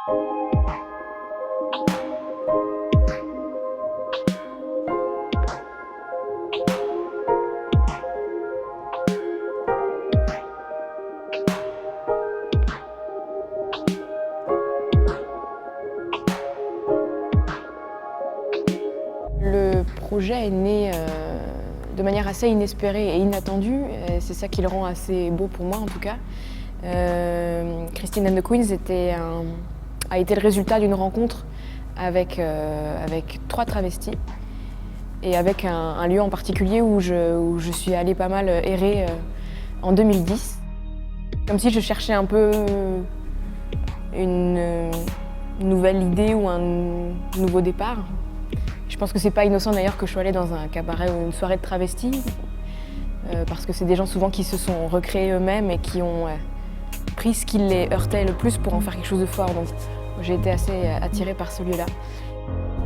Le projet est né de manière assez inespérée et inattendue. C'est ça qui le rend assez beau pour moi en tout cas. Christine and the Queens a été le résultat d'une rencontre avec 3 travestis et avec un lieu en particulier où je suis allée pas mal errer en 2010. Comme si je cherchais un peu une nouvelle idée ou un nouveau départ. Je pense que c'est pas innocent d'ailleurs que je sois allée dans un cabaret ou une soirée de travestis, parce que c'est des gens souvent qui se sont recréés eux-mêmes et qui ont pris ce qui les heurtait le plus pour en faire quelque chose de fort. Donc j'ai été assez attirée par ce lieu-là.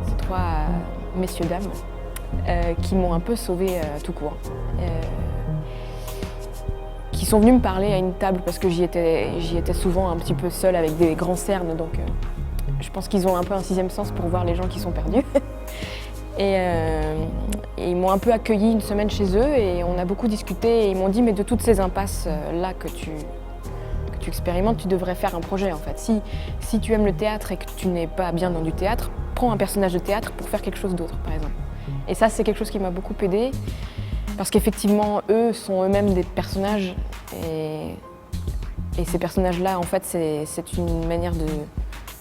Ces 3 messieurs dames qui m'ont un peu sauvée tout court. Qui sont venus me parler à une table parce que j'y étais souvent un petit peu seule avec des grands cernes, donc je pense qu'ils ont un peu un 6e sens pour voir les gens qui sont perdus. Et ils m'ont un peu accueillie une semaine chez eux et on a beaucoup discuté et ils m'ont dit mais de toutes ces impasses là que tu expérimentes, tu devrais faire un projet en fait. Si tu aimes le théâtre et que tu n'es pas bien dans du théâtre, prends un personnage de théâtre pour faire quelque chose d'autre par exemple. Et ça c'est quelque chose qui m'a beaucoup aidée parce qu'effectivement eux sont eux-mêmes des personnages et ces personnages-là en fait c'est une manière de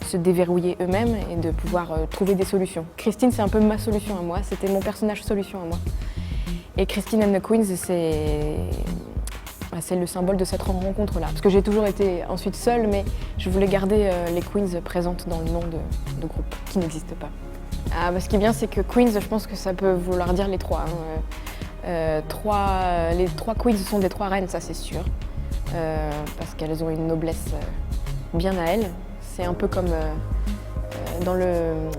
se déverrouiller eux-mêmes et de pouvoir trouver des solutions. Christine, c'est un peu ma solution à moi, c'était mon personnage solution à moi. Et Christine and the Queens, c'est le symbole de cette rencontre-là. Parce que j'ai toujours été ensuite seule, mais je voulais garder les Queens présentes dans le nom de groupe, qui n'existe pas. Ce qui est bien, c'est que Queens, je pense que ça peut vouloir dire les 3. Les 3 Queens sont des 3 reines, ça c'est sûr. Parce qu'elles ont une noblesse bien à elles. C'est un peu comme dans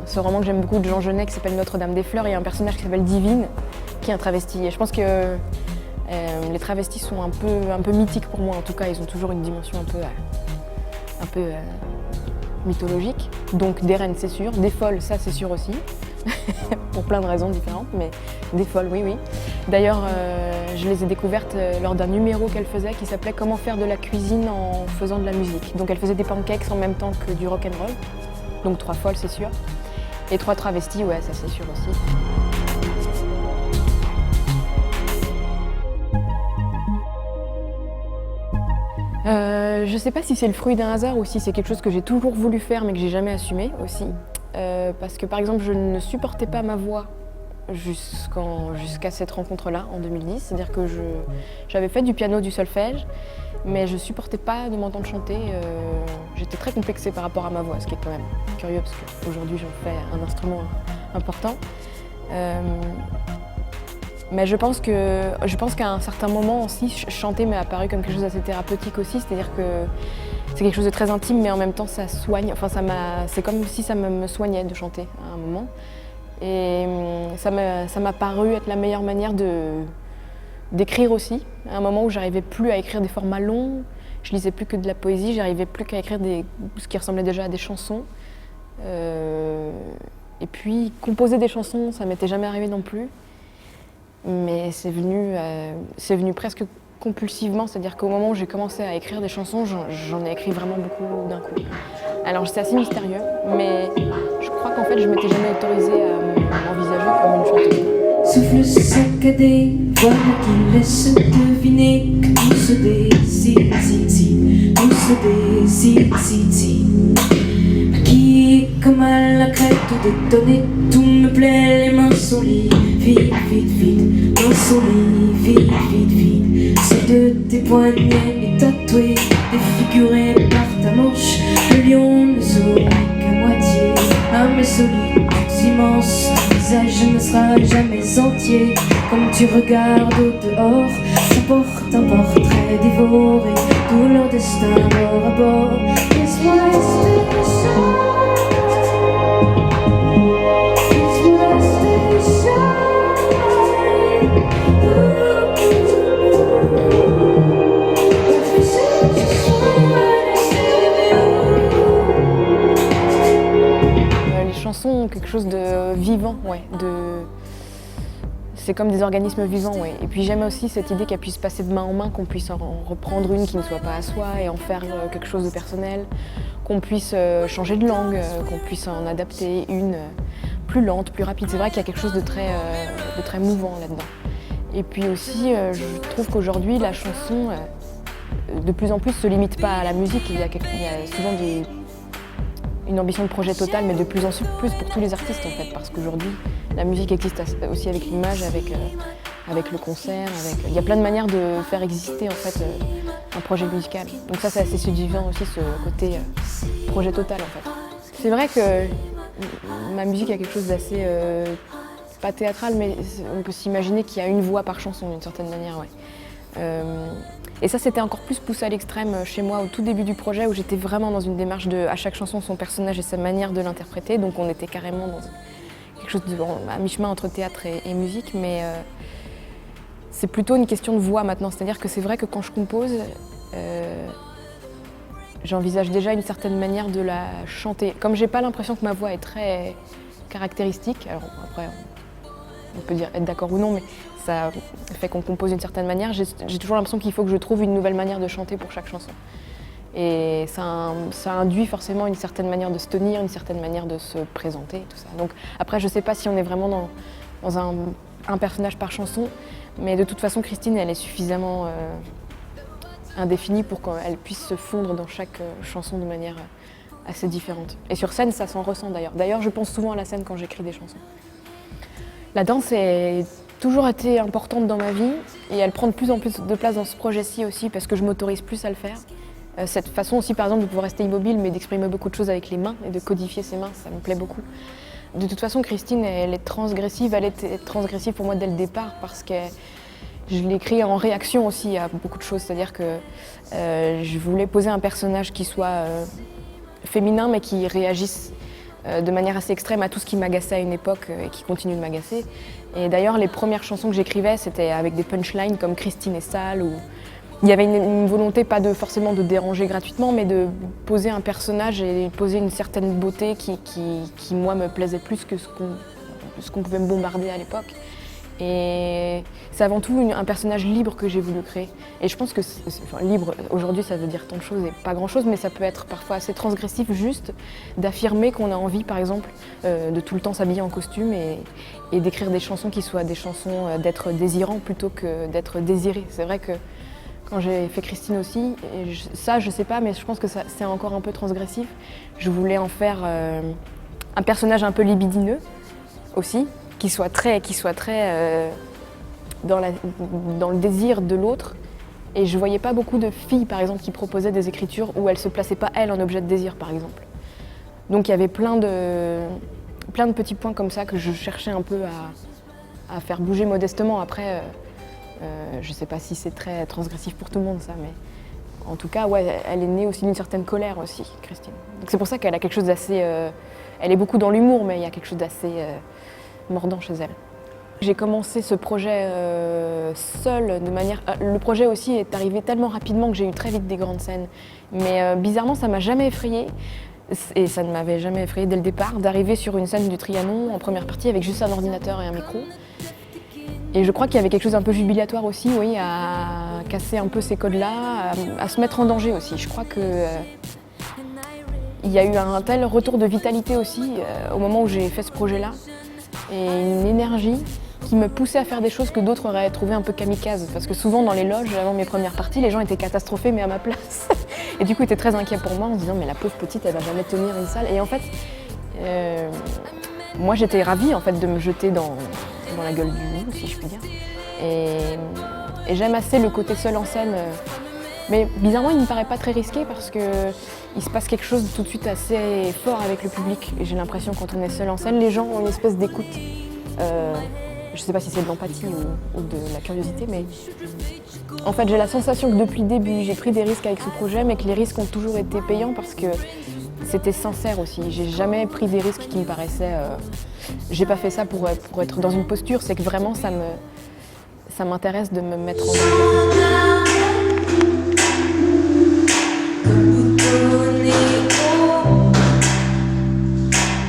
ce roman que j'aime beaucoup de Jean Genet qui s'appelle Notre-Dame des Fleurs, il y a un personnage qui s'appelle Divine, qui est un travesti. Et je pense que les travestis sont un peu mythiques pour moi, en tout cas, ils ont toujours une dimension un peu mythologique. Donc des reines, c'est sûr, des folles, ça c'est sûr aussi, pour plein de raisons différentes, mais des folles, oui, oui. D'ailleurs, je les ai découvertes lors d'un numéro qu'elle faisait qui s'appelait « Comment faire de la cuisine en faisant de la musique ». Donc elle faisait des pancakes en même temps que du rock'n'roll, donc 3 folles, c'est sûr. Et 3 travestis, ouais, ça c'est sûr aussi. Je sais pas si c'est le fruit d'un hasard ou si c'est quelque chose que j'ai toujours voulu faire mais que j'ai jamais assumé aussi. Parce que par exemple, je ne supportais pas ma voix jusqu'à cette rencontre-là, en 2010. C'est-à-dire que j'avais fait du piano, du solfège, mais je supportais pas de m'entendre chanter. J'étais très complexée par rapport à ma voix, ce qui est quand même curieux parce qu'aujourd'hui j'en fais un instrument important. Mais je pense qu'à un certain moment aussi, chanter m'est apparu comme quelque chose d'assez thérapeutique aussi, c'est-à-dire que c'est quelque chose de très intime, mais en même temps ça soigne. Enfin, c'est comme si ça me soignait de chanter à un moment. Et ça m'a paru être la meilleure manière d'écrire aussi. À un moment où j'arrivais plus à écrire des formats longs, je lisais plus que de la poésie, j'arrivais plus qu'à écrire ce qui ressemblait déjà à des chansons. Et puis composer des chansons, ça m'était jamais arrivé non plus. Mais c'est venu presque compulsivement, c'est-à-dire qu'au moment où j'ai commencé à écrire des chansons, j'en ai écrit vraiment beaucoup d'un coup. Alors c'est assez mystérieux, mais je crois qu'en fait je m'étais jamais autorisée à m'envisager comme une chanteuse. Souffle saccadé, voilà qui laisse deviner que tout se décide, tout se décide. Qui est comme à la crête, tout détonné, tout me plaît, les mains sont liées, vite, mains sont liées, vite. C'est de tes poignets tatoués, défigurés par ta manche, le lion ne sourit qu'à moitié, âme solide, immense, ton visage ne sera jamais entier, comme tu regardes au dehors, ça porte un portrait dévoré, tout leur destin bord à bord. Laisse-moi rester seul. chose de vivant, ouais, c'est comme des organismes vivants, ouais. Et puis j'aime aussi cette idée qu'elle puisse passer de main en main, qu'on puisse en reprendre une qui ne soit pas à soi et en faire quelque chose de personnel, qu'on puisse changer de langue, qu'on puisse en adapter une plus lente, plus rapide. C'est vrai qu'il y a quelque chose de très mouvant là-dedans. Et puis aussi, je trouve qu'aujourd'hui, la chanson, de plus en plus, se limite pas à la musique. Il y a souvent une ambition de projet total, mais de plus en plus pour tous les artistes en fait, parce qu'aujourd'hui, la musique existe aussi avec l'image, avec le concert, il y a plein de manières de faire exister en fait un projet musical. Donc ça, c'est assez séduisant aussi, ce côté projet total en fait. C'est vrai que ma musique a quelque chose d'assez pas théâtral, mais on peut s'imaginer qu'il y a une voix par chanson d'une certaine manière, ouais. Et ça, c'était encore plus poussé à l'extrême chez moi au tout début du projet, où j'étais vraiment dans une démarche de à chaque chanson son personnage et sa manière de l'interpréter. Donc on était carrément dans quelque chose à mi-chemin entre théâtre et musique, mais c'est plutôt une question de voix maintenant. C'est-à-dire que c'est vrai que quand je compose, j'envisage déjà une certaine manière de la chanter. Comme j'ai pas l'impression que ma voix est très caractéristique, alors après on peut dire être d'accord ou non, mais ça fait qu'on compose d'une certaine manière. J'ai toujours l'impression qu'il faut que je trouve une nouvelle manière de chanter pour chaque chanson. Et ça induit forcément une certaine manière de se tenir, une certaine manière de se présenter, tout ça. Donc après, je sais pas si on est vraiment dans un personnage par chanson, mais de toute façon, Christine, elle est suffisamment indéfinie pour qu'elle puisse se fondre dans chaque chanson de manière assez différente. Et sur scène, ça s'en ressent d'ailleurs. D'ailleurs, je pense souvent à la scène quand j'écris des chansons. La danse a toujours été importante dans ma vie et elle prend de plus en plus de place dans ce projet-ci aussi parce que je m'autorise plus à le faire. Cette façon aussi, par exemple, de pouvoir rester immobile mais d'exprimer beaucoup de choses avec les mains et de codifier ses mains, ça me plaît beaucoup. De toute façon, Christine, elle est transgressive. Elle était transgressive pour moi dès le départ parce que je l'ai écrit en réaction aussi à beaucoup de choses. C'est-à-dire que je voulais poser un personnage qui soit féminin mais qui réagisse de manière assez extrême à tout ce qui m'agaçait à une époque et qui continue de m'agacer. Et d'ailleurs, les premières chansons que j'écrivais, c'était avec des punchlines comme Christine est sale, où il y avait une volonté, pas forcément de déranger gratuitement, mais de poser un personnage et poser une certaine beauté qui moi, me plaisait plus que ce qu'on pouvait me bombarder à l'époque. Et c'est avant tout un personnage libre que j'ai voulu créer. Et je pense que, libre, aujourd'hui ça veut dire tant de choses et pas grand chose, mais ça peut être parfois assez transgressif juste d'affirmer qu'on a envie, par exemple, de tout le temps s'habiller en costume et d'écrire des chansons qui soient des chansons d'être désirant plutôt que d'être désiré. C'est vrai que quand j'ai fait Christine aussi, ça je sais pas, mais je pense que c'est encore un peu transgressif. Je voulais en faire un personnage un peu libidineux aussi, qui soit très dans le désir de l'autre. Et je voyais pas beaucoup de filles, par exemple, qui proposaient des écritures où elles se plaçaient pas, elles, en objet de désir, par exemple. Donc il y avait plein de petits points comme ça que je cherchais un peu à faire bouger modestement. Après, je sais pas si c'est très transgressif pour tout le monde, ça, mais en tout cas, ouais, elle est née aussi d'une certaine colère aussi, Christine. Donc c'est pour ça qu'elle a quelque chose d'assez... elle est beaucoup dans l'humour, mais il y a quelque chose d'assez... mordant chez elle. J'ai commencé ce projet seule, de manière... le projet aussi est arrivé tellement rapidement que j'ai eu très vite des grandes scènes. Mais bizarrement, ça m'a jamais effrayée, et ça ne m'avait jamais effrayée dès le départ, d'arriver sur une scène du Trianon en première partie avec juste un ordinateur et un micro. Et je crois qu'il y avait quelque chose d'un peu jubilatoire aussi, oui, à casser un peu ces codes-là, à se mettre en danger aussi. Je crois que... il y a eu un tel retour de vitalité aussi au moment où j'ai fait ce projet-là, et une énergie qui me poussait à faire des choses que d'autres auraient trouvé un peu kamikazes. Parce que souvent dans les loges, avant mes premières parties, les gens étaient catastrophés mais à ma place. Et du coup, ils étaient très inquiets pour moi en se disant mais la pauvre petite, elle va jamais tenir une salle. Et en fait, moi j'étais ravie en fait de me jeter dans la gueule du loup, si je puis dire. Et j'aime assez le côté seul en scène. Mais bizarrement, il ne me paraît pas très risqué parce qu'il se passe quelque chose tout de suite assez fort avec le public. Et j'ai l'impression quand on est seul en scène, les gens ont une espèce d'écoute. Je ne sais pas si c'est de l'empathie ou de la curiosité, mais en fait j'ai la sensation que depuis le début, j'ai pris des risques avec ce projet, mais que les risques ont toujours été payants parce que c'était sincère aussi. J'ai jamais pris des risques qui me paraissaient... j'ai pas fait ça pour être dans une posture, c'est que vraiment ça m'intéresse de me mettre en danger.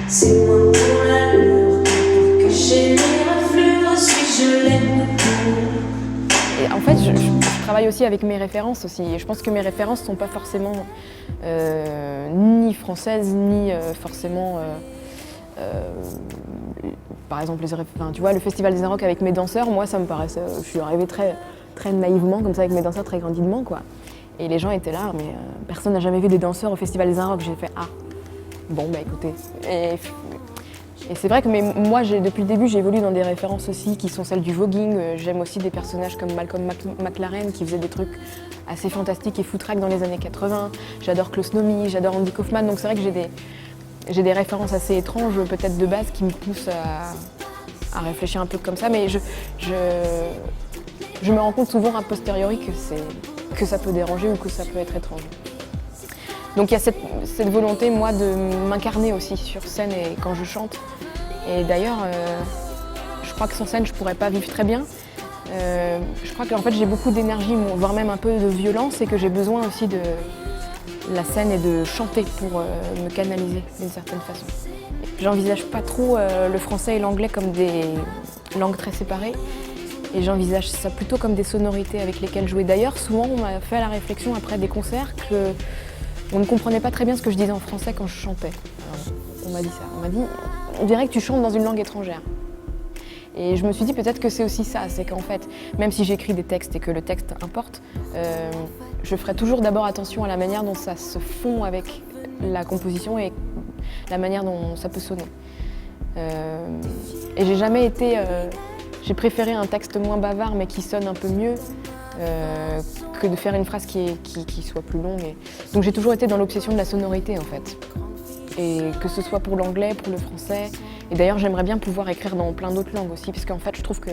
C'est moi pour la aussi avec mes références aussi. Et je pense que mes références ne sont pas forcément ni françaises, ni forcément... par exemple, tu vois, le Festival des Inrocks avec mes danseurs, moi ça me paraissait... je suis arrivée très naïvement, comme ça, avec mes danseurs, très grandidement, quoi. Et les gens étaient là, mais personne n'a jamais vu des danseurs au Festival des Inrocks. J'ai fait « Ah, bon, bah écoutez ». Et c'est vrai que moi, depuis le début, j'ai évolué dans des références aussi qui sont celles du voguing. J'aime aussi des personnages comme Malcolm McLaren qui faisait des trucs assez fantastiques et foutraques dans les années 80. J'adore Klaus Nomi, j'adore Andy Kaufman. Donc c'est vrai que j'ai des références assez étranges, peut-être de base, qui me poussent à réfléchir un peu comme ça. Mais je me rends compte souvent a posteriori que ça peut déranger ou que ça peut être étrange. Donc il y a cette volonté, moi, de m'incarner aussi sur scène et quand je chante. Et d'ailleurs, je crois que sans scène, je ne pourrais pas vivre très bien. Je crois qu'en fait, j'ai beaucoup d'énergie, voire même un peu de violence, et que j'ai besoin aussi de la scène et de chanter pour me canaliser d'une certaine façon. J'envisage pas trop le français et l'anglais comme des langues très séparées. Et j'envisage ça plutôt comme des sonorités avec lesquelles jouer. D'ailleurs, souvent, on m'a fait la réflexion après des concerts que on ne comprenait pas très bien ce que je disais en français quand je chantais. Alors, on m'a dit ça. On m'a dit, on dirait que tu chantes dans une langue étrangère. Et je me suis dit peut-être que c'est aussi ça, c'est qu'en fait, même si j'écris des textes et que le texte importe, je ferai toujours d'abord attention à la manière dont ça se fond avec la composition et la manière dont ça peut sonner. Et j'ai jamais été... j'ai préféré un texte moins bavard mais qui sonne un peu mieux que de faire une phrase qui soit plus longue. Donc j'ai toujours été dans l'obsession de la sonorité en fait. Et que ce soit pour l'anglais, pour le français. Et d'ailleurs j'aimerais bien pouvoir écrire dans plein d'autres langues aussi, parce qu'en fait je trouve que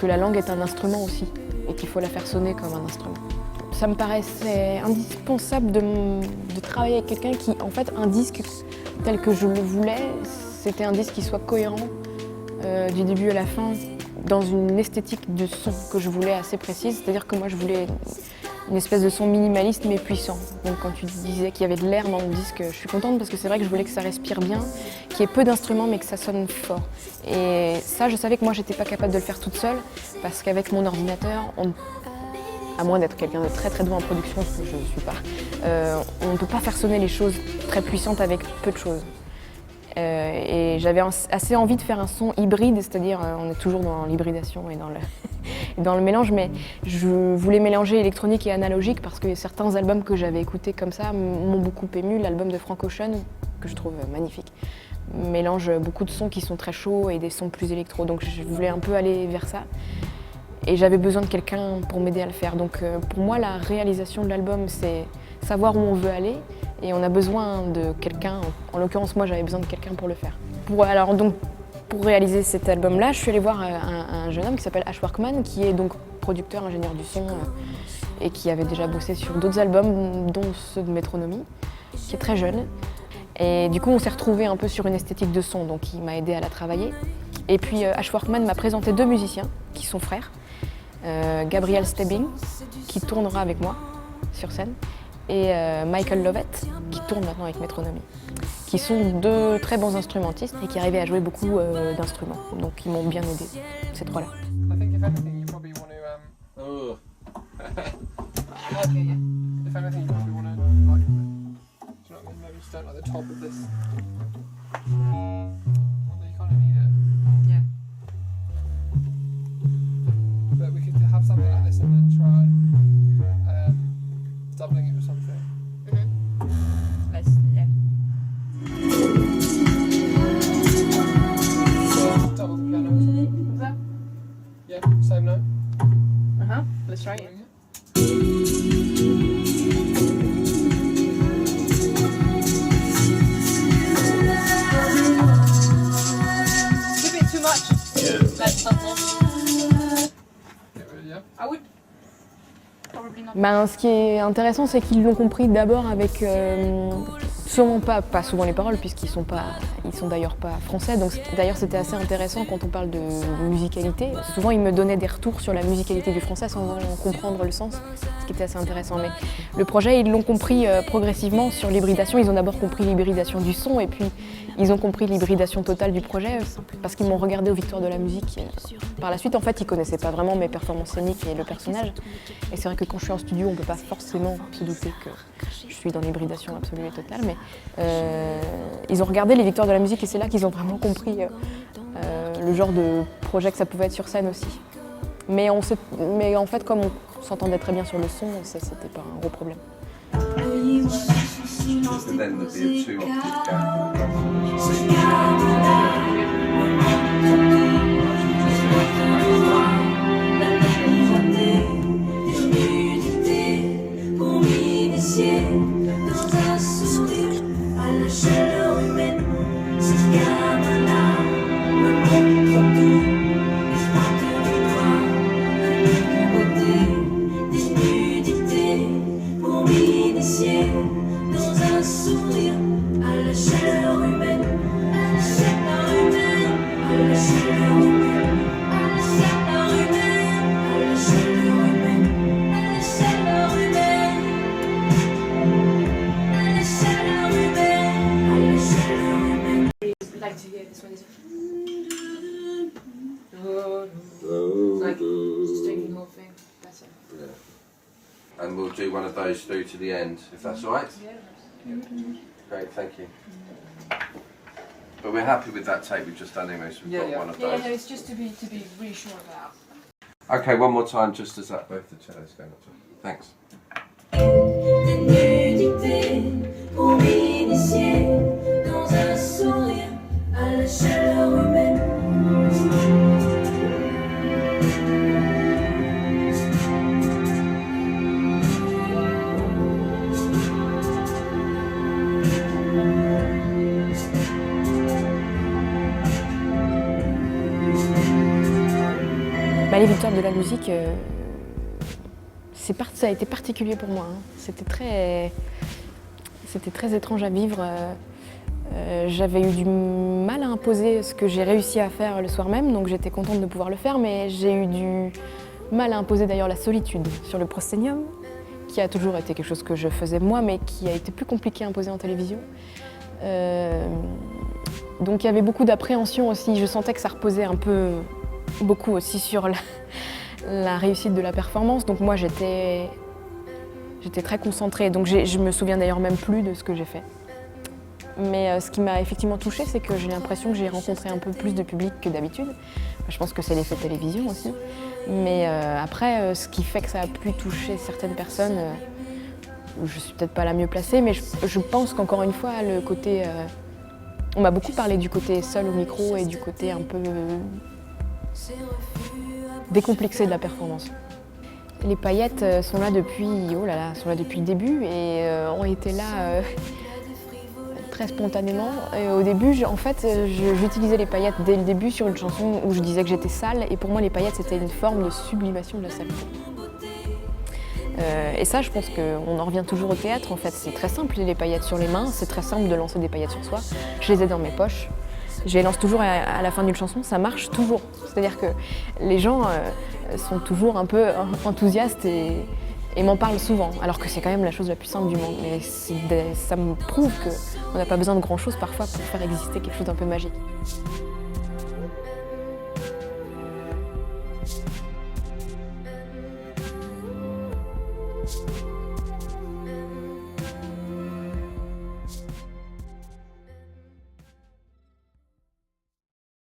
la langue est un instrument aussi, et qu'il faut la faire sonner comme un instrument. Ça me paraissait indispensable de travailler avec quelqu'un qui, en fait, un disque tel que je le voulais, c'était un disque qui soit cohérent du début à la fin, dans une esthétique de son que je voulais assez précise. C'est-à-dire que moi, je voulais une espèce de son minimaliste mais puissant. Donc quand tu disais qu'il y avait de l'air dans le disque, je suis contente parce que c'est vrai que je voulais que ça respire bien, qu'il y ait peu d'instruments mais que ça sonne fort. Et ça, je savais que moi, j'étais pas capable de le faire toute seule parce qu'avec mon ordinateur, à moins d'être quelqu'un de très doué en production, ce que je ne suis pas, on ne peut pas faire sonner les choses très puissantes avec peu de choses. Et j'avais assez envie de faire un son hybride, c'est-à-dire on est toujours dans l'hybridation et dans le mélange, mais je voulais mélanger électronique et analogique parce que certains albums que j'avais écoutés comme ça m'ont beaucoup ému. L'album de Frank Ocean, que je trouve magnifique, mélange beaucoup de sons qui sont très chauds et des sons plus électro, donc je voulais un peu aller vers ça. Et j'avais besoin de quelqu'un pour m'aider à le faire. Donc pour moi, la réalisation de l'album, c'est savoir où on veut aller. Et on a besoin de quelqu'un, en l'occurrence moi j'avais besoin de quelqu'un pour le faire. Pour réaliser cet album-là, je suis allée voir un jeune homme qui s'appelle Ash Workman, qui est donc producteur, ingénieur du son, et qui avait déjà bossé sur d'autres albums, dont ceux de Metronomy, qui est très jeune. Et du coup on s'est retrouvés un peu sur une esthétique de son, donc il m'a aidé à la travailler. Et puis Ash Workman m'a présenté deux musiciens, qui sont frères, Gabriel Stebbing, qui tournera avec moi sur scène, et Michael Lovett, qui tourne maintenant avec Metronomy, qui sont deux très bons instrumentistes et qui arrivaient à jouer beaucoup d'instruments. Donc ils m'ont bien aidé, ces trois-là. Doubling it with something. Double the piano or something. Is that? Yeah, same note. Let's try it. It's a bit too much. Yeah. That's something. Yeah. I would probably not. Ben, ce qui est intéressant, c'est qu'ils l'ont compris d'abord avec Sûrement pas souvent les paroles, puisqu'ils sont d'ailleurs pas français. Donc d'ailleurs c'était assez intéressant quand on parle de musicalité. Souvent ils me donnaient des retours sur la musicalité du français sans en comprendre le sens, ce qui était assez intéressant. Mais le projet, ils l'ont compris progressivement sur l'hybridation. Ils ont d'abord compris l'hybridation du son, et puis ils ont compris l'hybridation totale du projet, parce qu'ils m'ont regardé aux Victoires de la musique. Par la suite, en fait, ils connaissaient pas vraiment mes performances scéniques et le personnage. Et c'est vrai que quand je suis en studio, on peut pas forcément se douter que je suis dans l'hybridation absolue et totale. Mais ils ont regardé les Victoires de la musique, et c'est là qu'ils ont vraiment compris le genre de projet que ça pouvait être sur scène aussi. Mais en fait, comme on s'entendait très bien sur le son, ça c'était pas un gros problème. And then there'd be a 2-octave gap in the drum. Like to hear this one is Like, just taking the whole thing. That's it. yeah. And we'll do one of those through to the end, if that's all right. Yeah. Great, thank you. But we're happy with that tape we've just done anyway, so we've got one of Yeah, those. no, it's just to be really sure about. Okay, one more time, just as that both the cellos going up. Thanks. Pour m'initier dans un sourire à la chaleur humaine. Les Victoires de la musique, ça a été particulier pour moi. Hein. C'était très étrange à vivre. J'avais eu du mal à imposer ce que j'ai réussi à faire le soir même, donc j'étais contente de pouvoir le faire, mais j'ai eu du mal à imposer d'ailleurs la solitude sur le proscénium, qui a toujours été quelque chose que je faisais moi, mais qui a été plus compliqué à imposer en télévision. Donc il y avait beaucoup d'appréhension aussi. Je sentais que ça reposait beaucoup aussi sur la réussite de la performance. Donc moi j'étais très concentrée. Donc je me souviens d'ailleurs même plus de ce que j'ai fait. Mais ce qui m'a effectivement touchée, c'est que j'ai l'impression que j'ai rencontré un peu plus de public que d'habitude. Je pense que c'est l'effet télévision aussi. Mais après, ce qui fait que ça a pu toucher certaines personnes, je suis peut-être pas la mieux placée, mais je pense qu'encore une fois, le côté... on m'a beaucoup parlé du côté seul au micro et du côté un peu décomplexé de la performance. Les paillettes sont là depuis le début et ont été là très spontanément. Et au début, j'utilisais les paillettes dès le début sur une chanson où je disais que j'étais sale, et pour moi les paillettes c'était une forme de sublimation de la saleté. Et ça, je pense qu'on en revient toujours au théâtre en fait. C'est très simple, les paillettes sur les mains, c'est très simple de lancer des paillettes sur soi. Je les ai dans mes poches. Je les lance toujours à la fin d'une chanson, ça marche toujours. C'est-à-dire que les gens sont toujours un peu enthousiastes et m'en parlent souvent, alors que c'est quand même la chose la plus simple du monde. Mais ça me prouve qu'on n'a pas besoin de grand-chose parfois pour faire exister quelque chose d'un peu magique.